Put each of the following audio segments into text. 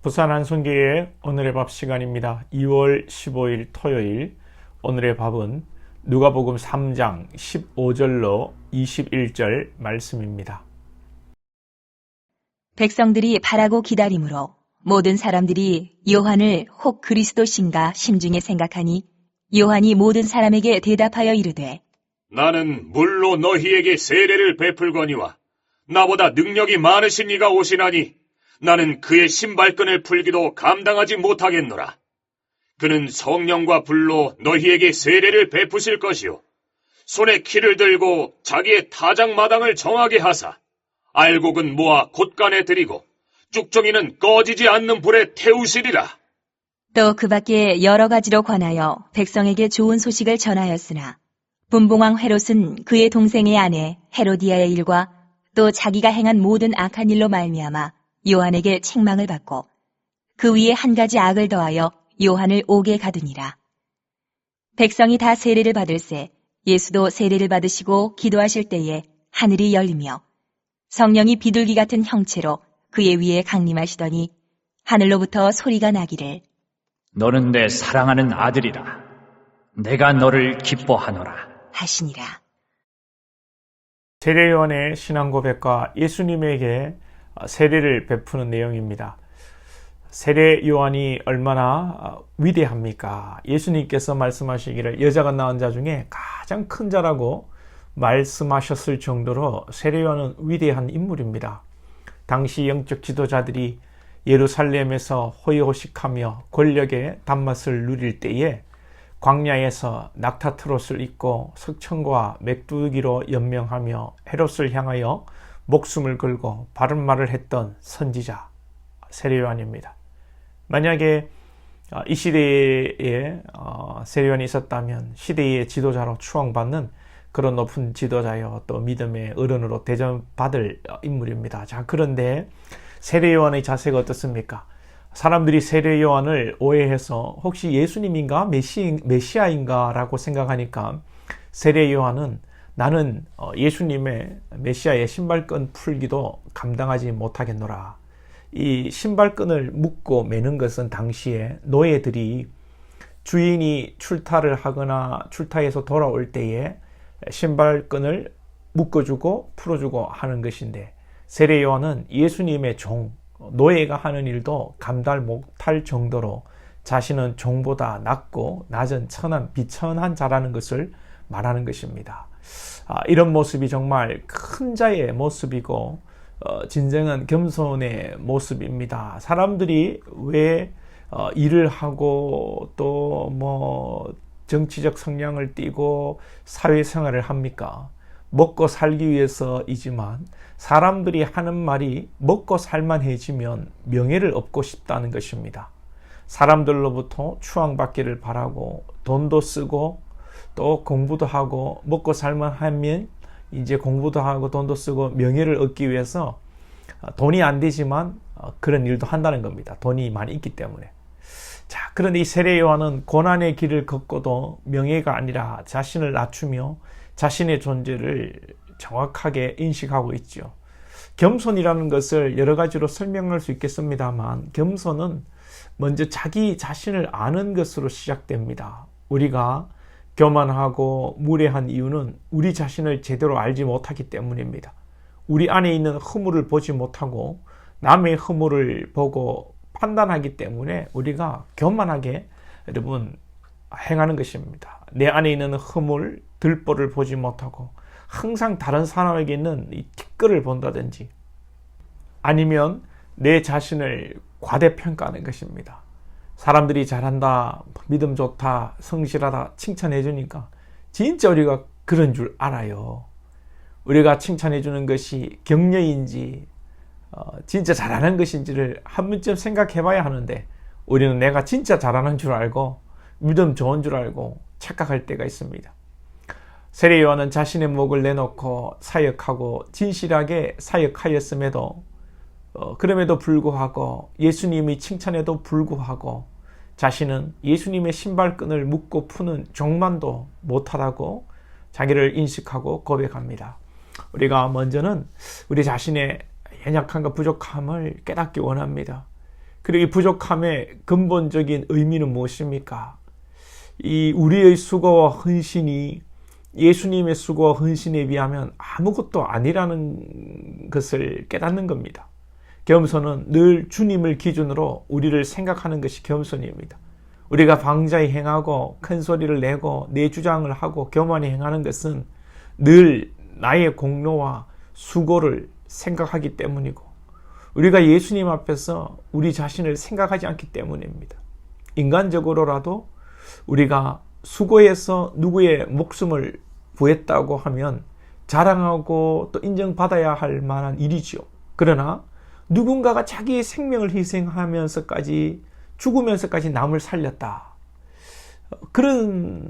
부산 한송교회 오늘의 밥 시간입니다. 2월 15일 토요일. 오늘의 밥은 누가복음 3장 15절로 21절 말씀입니다. 백성들이 바라고 기다림으로 모든 사람들이 요한을 혹 그리스도신가 심중에 생각하니 요한이 모든 사람에게 대답하여 이르되 나는 물로 너희에게 세례를 베풀거니와 나보다 능력이 많으신 이가 오시나니 나는 그의 신발끈을 풀기도 감당하지 못하겠노라. 그는 성령과 불로 너희에게 세례를 베푸실 것이요 손에 키를 들고 자기의 타작마당을 정하게 하사 알곡은 모아 곳간에 들이고 쭉정이는 꺼지지 않는 불에 태우시리라. 또 그 밖에 여러 가지로 관하여 백성에게 좋은 소식을 전하였으나 분봉왕 헤롯은 그의 동생의 아내 헤로디아의 일과 또 자기가 행한 모든 악한 일로 말미암아 요한에게 책망을 받고 그 위에 한 가지 악을 더하여 요한을 옥에 가두니라. 백성이 다 세례를 받을새 예수도 세례를 받으시고 기도하실 때에 하늘이 열리며 성령이 비둘기 같은 형체로 그의 위에 강림하시더니 하늘로부터 소리가 나기를 너는 내 사랑하는 아들이라. 내가 너를 기뻐하노라 하시니라. 세례 요한의 신앙 고백과 예수님에게 세례를 베푸는 내용입니다. 세례 요한이 얼마나 위대합니까? 예수님께서 말씀하시기를 여자가 낳은 자 중에 가장 큰 자라고 말씀하셨을 정도로 세례 요한은 위대한 인물입니다. 당시 영적 지도자들이 예루살렘에서 호의호식하며 권력의 단맛을 누릴 때에 광야에서 낙타트롯을 입고 석청과 맥두기로 연명하며 헤롯을 향하여 목숨을 걸고 바른 말을 했던 선지자 세례 요한입니다. 만약에 이 시대에 세례 요한이 있었다면 시대의 지도자로 추앙받는 그런 높은 지도자여 또 믿음의 어른으로 대접받을 인물입니다. 자, 그런데 세례 요한의 자세가 어떻습니까? 사람들이 세례 요한을 오해해서 혹시 예수님인가 메시아인가 라고 생각하니까 세례 요한은 나는 예수님의 메시아의 신발끈 풀기도 감당하지 못하겠노라. 이 신발끈을 묶고 매는 것은 당시에 노예들이 주인이 출타를 하거나 출타해서 돌아올 때에 신발끈을 묶어주고 풀어주고 하는 것인데 세례 요한은 예수님의 종, 노예가 하는 일도 감당 못할 정도로 자신은 종보다 낮고 낮은 천한 비천한 자라는 것을 말하는 것입니다. 이런 모습이 정말 큰 자의 모습이고 진정한 겸손의 모습입니다. 사람들이 왜 일을 하고 또 정치적 성향을 띠고 사회생활을 합니까? 먹고 살기 위해서이지만 사람들이 하는 말이 먹고 살만해지면 명예를 얻고 싶다는 것입니다. 사람들로부터 추앙받기를 바라고 돈도 쓰고 또 공부도 하고 먹고 살만하면 이제 공부도 하고 돈도 쓰고 명예를 얻기 위해서 돈이 안 되지만 그런 일도 한다는 겁니다. 돈이 많이 있기 때문에. 자, 그런데 이 세례 요한은 고난의 길을 걷고도 명예가 아니라 자신을 낮추며 자신의 존재를 정확하게 인식하고 있죠. 겸손이라는 것을 여러 가지로 설명할 수 있겠습니다만 겸손은 먼저 자기 자신을 아는 것으로 시작됩니다. 우리가 교만하고 무례한 이유는 우리 자신을 제대로 알지 못하기 때문입니다. 우리 안에 있는 허물을 보지 못하고 남의 허물을 보고 판단하기 때문에 우리가 교만하게 여러분 행하는 것입니다. 내 안에 있는 허물, 들보를 보지 못하고 항상 다른 사람에게 있는 이 티끌을 본다든지 아니면 내 자신을 과대평가하는 것입니다. 사람들이 잘한다, 믿음 좋다, 성실하다 칭찬해 주니까 진짜 우리가 그런 줄 알아요. 우리가 칭찬해 주는 것이 격려인지 진짜 잘하는 것인지를 한 번쯤 생각해 봐야 하는데 우리는 내가 진짜 잘하는 줄 알고 믿음 좋은 줄 알고 착각할 때가 있습니다. 세례 요한은 자신의 목을 내놓고 사역하고 진실하게 사역하였음에도 그럼에도 불구하고 예수님이 칭찬해도 불구하고 자신은 예수님의 신발끈을 묶고 푸는 종만도 못하다고 자기를 인식하고 고백합니다. 우리가 먼저는 우리 자신의 연약함과 부족함을 깨닫기 원합니다. 그리고 이 부족함의 근본적인 의미는 무엇입니까? 이 우리의 수고와 헌신이 예수님의 수고와 헌신에 비하면 아무것도 아니라는 것을 깨닫는 겁니다. 겸손은 늘 주님을 기준으로 우리를 생각하는 것이 겸손입니다. 우리가 방자히 행하고 큰 소리를 내고 내 주장을 하고 교만히 행하는 것은 늘 나의 공로와 수고를 생각하기 때문이고, 우리가 예수님 앞에서 우리 자신을 생각하지 않기 때문입니다. 인간적으로라도 우리가 수고해서 누구의 목숨을 구했다고 하면 자랑하고 또 인정받아야 할 만한 일이죠. 그러나 누군가가 자기의 생명을 희생하면서까지, 죽으면서까지 남을 살렸다, 그런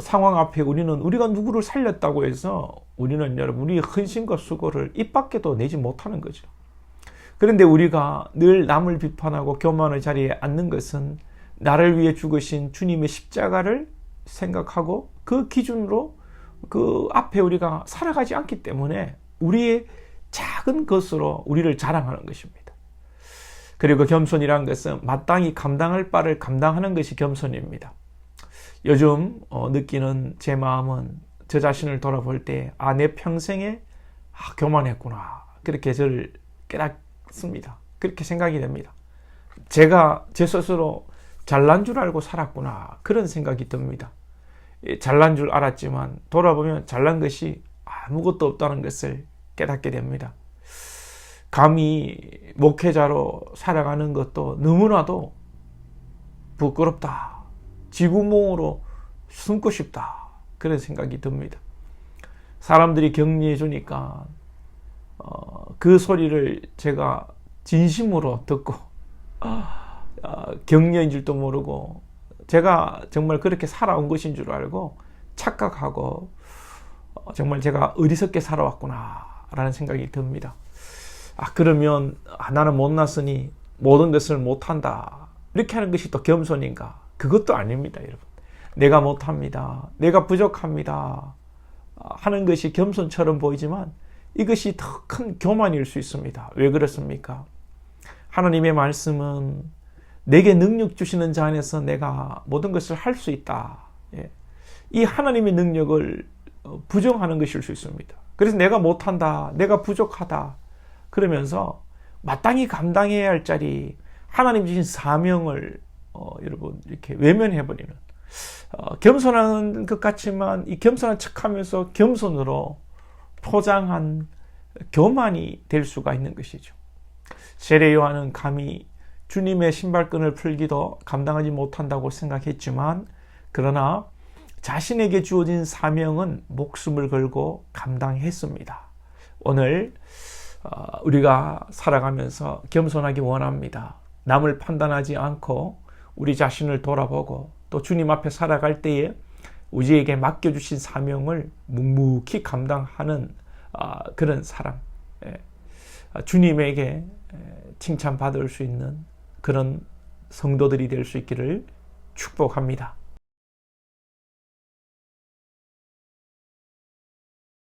상황 앞에 우리가 누구를 살렸다고 해서 우리는 여러분, 우리의 헌신과 수고를 입 밖에도 내지 못하는 거죠. 그런데 우리가 늘 남을 비판하고 교만의 자리에 앉는 것은 나를 위해 죽으신 주님의 십자가를 생각하고 그 기준으로 그 앞에 우리가 살아가지 않기 때문에 우리의 작은 것으로 우리를 자랑하는 것입니다. 그리고 겸손이란 것은 마땅히 감당할 바를 감당하는 것이 겸손입니다. 요즘 느끼는 제 마음은 저 자신을 돌아볼 때 내 평생에 교만했구나, 그렇게 저를 깨닫습니다. 그렇게 생각이 됩니다. 제가 제 스스로 잘난 줄 알고 살았구나, 그런 생각이 듭니다. 잘난 줄 알았지만 돌아보면 잘난 것이 아무것도 없다는 것을 깨닫게 됩니다. 감히 목회자로 살아가는 것도 너무나도 부끄럽다, 지구멍으로 숨고 싶다, 그런 생각이 듭니다. 사람들이 격려해 주니까 그 소리를 제가 진심으로 듣고 격려인 줄도 모르고 제가 정말 그렇게 살아온 것인 줄 알고 착각하고 정말 제가 어리석게 살아왔구나 라는 생각이 듭니다. 그러면 나는 못났으니 모든 것을 못한다, 이렇게 하는 것이 또 겸손인가? 그것도 아닙니다, 여러분. 내가 못합니다, 내가 부족합니다 하는 것이 겸손처럼 보이지만 이것이 더 큰 교만일 수 있습니다. 왜 그렇습니까? 하나님의 말씀은 내게 능력 주시는 자 안에서 내가 모든 것을 할 수 있다. 이 하나님의 능력을 부정하는 것일 수 있습니다. 그래서 내가 못한다, 내가 부족하다 그러면서 마땅히 감당해야 할 자리, 하나님 주신 사명을 여러분 이렇게 외면해버리는, 겸손한 것 같지만 이 겸손한 척하면서 겸손으로 포장한 교만이 될 수가 있는 것이죠. 세례 요한은 감히 주님의 신발끈을 풀기도 감당하지 못한다고 생각했지만, 그러나 자신에게 주어진 사명은 목숨을 걸고 감당했습니다. 오늘 우리가 살아가면서 겸손하기 원합니다. 남을 판단하지 않고 우리 자신을 돌아보고 또 주님 앞에 살아갈 때에 우리에게 맡겨주신 사명을 묵묵히 감당하는 그런 사람, 주님에게 칭찬받을 수 있는 그런 성도들이 될 수 있기를 축복합니다.